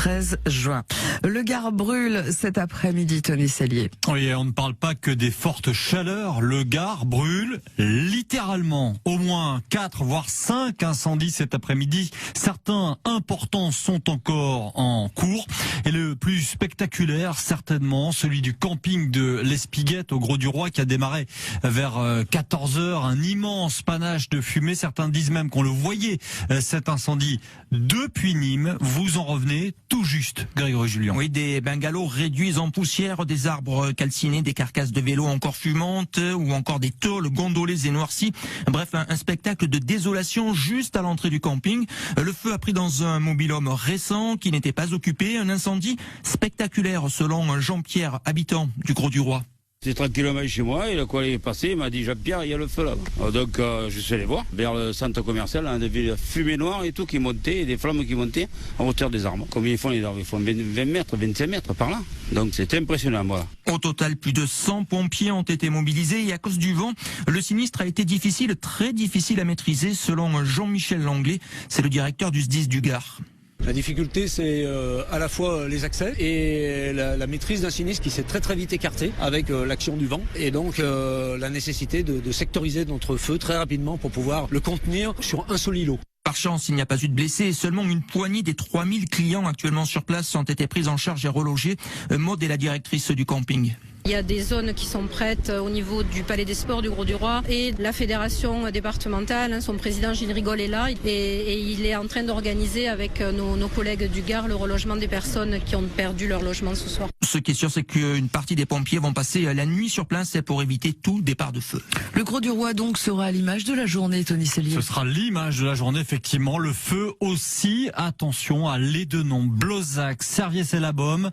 13 juin. Le Gard brûle cet après-midi, Tony Cellier. Oui, on ne parle pas que des fortes chaleurs. Le Gard brûle littéralement. Au moins 4 voire 5 incendies cet après-midi. Certains importants sont encore en cours. Et le plus spectaculaire, certainement, celui du camping de l'Espiguette au Grau-du-Roi qui a démarré vers 14h. Un immense panache de fumée. Certains disent même qu'on le voyait, cet incendie, depuis Nîmes. Vous en revenez tout juste, Grégory Julien. Oui, des bungalows réduits en poussière, des arbres calcinés, des carcasses de vélos encore fumantes ou encore des tôles gondolées et noircies. Bref, un spectacle de désolation juste à l'entrée du camping. Le feu a pris dans un mobil-home récent qui n'était pas occupé. Un incendie spectaculaire selon Jean-Pierre, habitant du Grau-du-Roi. C'est tranquillement chez moi, il est passé, il m'a dit Jean-Pierre, il y a le feu là. Donc je suis allé voir, vers le centre commercial, on avait de la fumée noire et tout qui montait, et des flammes qui montaient en hauteur des arbres. Combien ils font les arbres? Ils font 20 mètres, 25 mètres par là. Donc c'est impressionnant, voilà. Au total, plus de 100 pompiers ont été mobilisés et à cause du vent, le sinistre a été difficile, très difficile à maîtriser selon Jean-Michel Langlais, c'est le directeur du SDIS du Gard. La difficulté, c'est à la fois les accès et la maîtrise d'un sinistre qui s'est très vite écarté avec l'action du vent et donc la nécessité de sectoriser notre feu très rapidement pour pouvoir le contenir sur un seul îlot. Par chance, il n'y a pas eu de blessés. Seulement une poignée des 3000 clients actuellement sur place ont été pris en charge et relogés. Maud est la directrice du camping. Il y a des zones qui sont prêtes au niveau du Palais des Sports du Grau-du-Roi et la fédération départementale. Son président Gilles Rigol est là et il est en train d'organiser avec nos collègues du Gard le relogement des personnes qui ont perdu leur logement ce soir. Ce qui est sûr, c'est qu'une partie des pompiers vont passer la nuit sur place pour éviter tout départ de feu. Le Grau-du-Roi donc sera à l'image de la journée, Tony Cellier. Ce sera l'image de la journée, effectivement. Le feu aussi. Attention à Lédenon, Blozac, Serviez-et-la-Baume,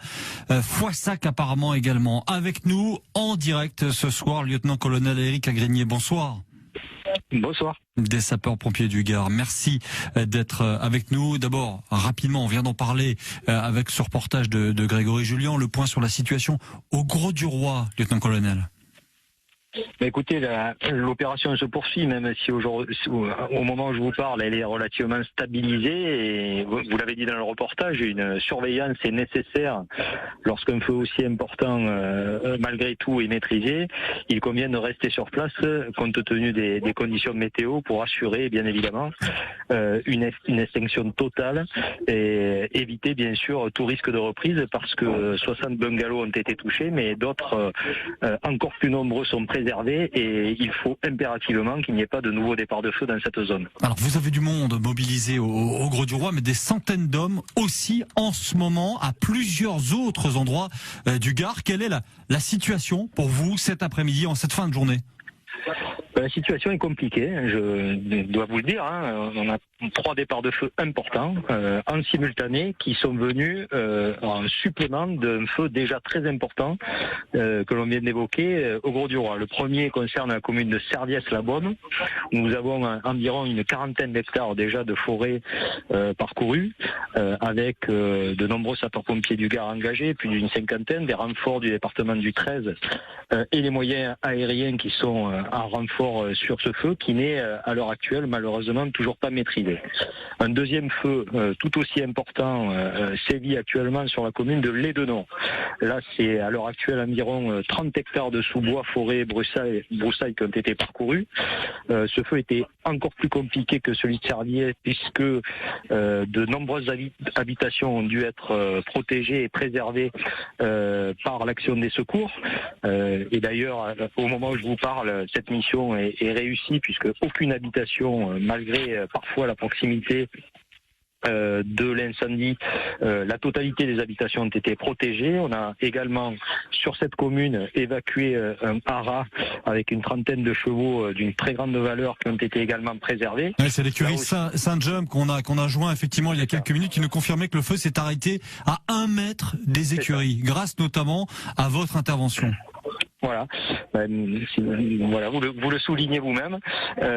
Foissac apparemment également. Avec nous en direct ce soir, lieutenant-colonel Éric Agrigné. Bonsoir. Bonsoir. Des sapeurs-pompiers du Gard. Merci d'être avec nous. D'abord, rapidement, on vient d'en parler avec ce reportage de Grégory Julien. Le point sur la situation au Grau-du-Roi, lieutenant-colonel. Écoutez, l'opération se poursuit, même si au moment où je vous parle, elle est relativement stabilisée. Et vous l'avez dit dans le reportage, une surveillance est nécessaire lorsqu'un feu aussi important, malgré tout, est maîtrisé. Il convient de rester sur place, compte tenu des conditions météo, pour assurer, bien évidemment, une extinction totale et éviter, bien sûr, tout risque de reprise, parce que 60 bungalows ont été touchés, mais d'autres, encore plus nombreux, sont préservés. Et il faut impérativement qu'il n'y ait pas de nouveau départ de feu dans cette zone. Alors vous avez du monde mobilisé au Grau-du-Roi, mais des centaines d'hommes aussi en ce moment à plusieurs autres endroits du Gard. Quelle est la situation pour vous cet après-midi, en cette fin de journée ? La situation est compliquée, je dois vous le dire. On a 3 départs de feu importants en simultané qui sont venus en supplément d'un feu déjà très important que l'on vient d'évoquer au Grau-du-Roi. Le premier concerne la commune de Serviez-la-Baume, où nous avons environ une 40aine d'hectares déjà de forêt parcourus, avec de nombreux sapeurs-pompiers du Gard engagés, plus d'une 50aine, des renforts du département du 13 et les moyens aériens qui sont en renfort sur ce feu qui n'est à l'heure actuelle malheureusement toujours pas maîtrisé. Un deuxième feu tout aussi important sévit actuellement sur la commune de Lédenon. Là, c'est à l'heure actuelle environ 30 hectares de sous-bois, forêt, broussailles qui ont été parcourus. Ce feu était encore plus compliqué que celui de Serviez, puisque de nombreuses habitations ont dû être protégées et préservées par l'action des secours. Et d'ailleurs, au moment où je vous parle, cette mission est réussie, puisque aucune habitation, malgré parfois la proximité de l'incendie, la totalité des habitations ont été protégées. On a également sur cette commune évacué un haras avec une 30aine de chevaux d'une très grande valeur qui ont été également préservés. Ouais, c'est l'écurie Saint-Jean qu'on a joint effectivement il y a quelques minutes, qui nous confirmait que le feu s'est arrêté à 1 mètre des écuries, grâce notamment à votre intervention. Voilà, voilà, vous le soulignez vous-même.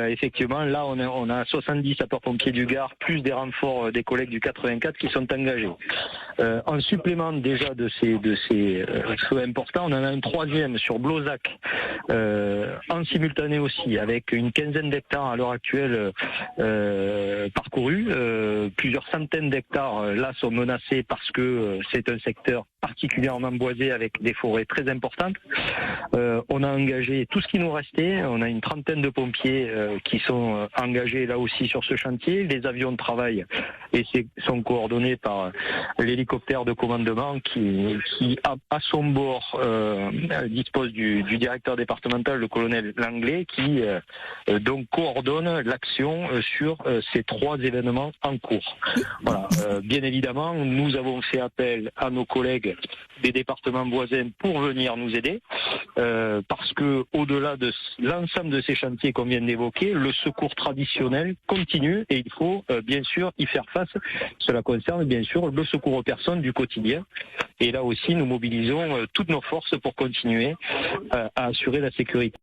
Effectivement, là, on a 70 sapeurs-pompiers du Gard, plus des renforts des collègues du 84 qui sont engagés. En supplément déjà de ces feux importants, on en a un troisième sur Blozac, en simultané aussi, avec une quinzaine d'hectares à l'heure actuelle parcourus. Plusieurs centaines d'hectares là sont menacés parce que c'est un secteur particulièrement boisé avec des forêts très importantes. On a engagé tout ce qui nous restait. On a une trentaine de pompiers qui sont engagés là aussi sur ce chantier. Les avions de travail sont coordonnés par l'hélicoptère de commandement qui à son bord dispose du directeur départemental, le colonel Langlais, qui donc coordonne l'action sur ces 3 événements en cours. Voilà. Bien évidemment, nous avons fait appel à nos collègues des départements voisins pour venir nous aider, parce que au-delà de l'ensemble de ces chantiers qu'on vient d'évoquer, le secours traditionnel continue et il faut bien sûr y faire face. Cela concerne bien sûr le secours aux personnes du quotidien. Et là aussi, nous mobilisons toutes nos forces pour continuer à assurer la sécurité.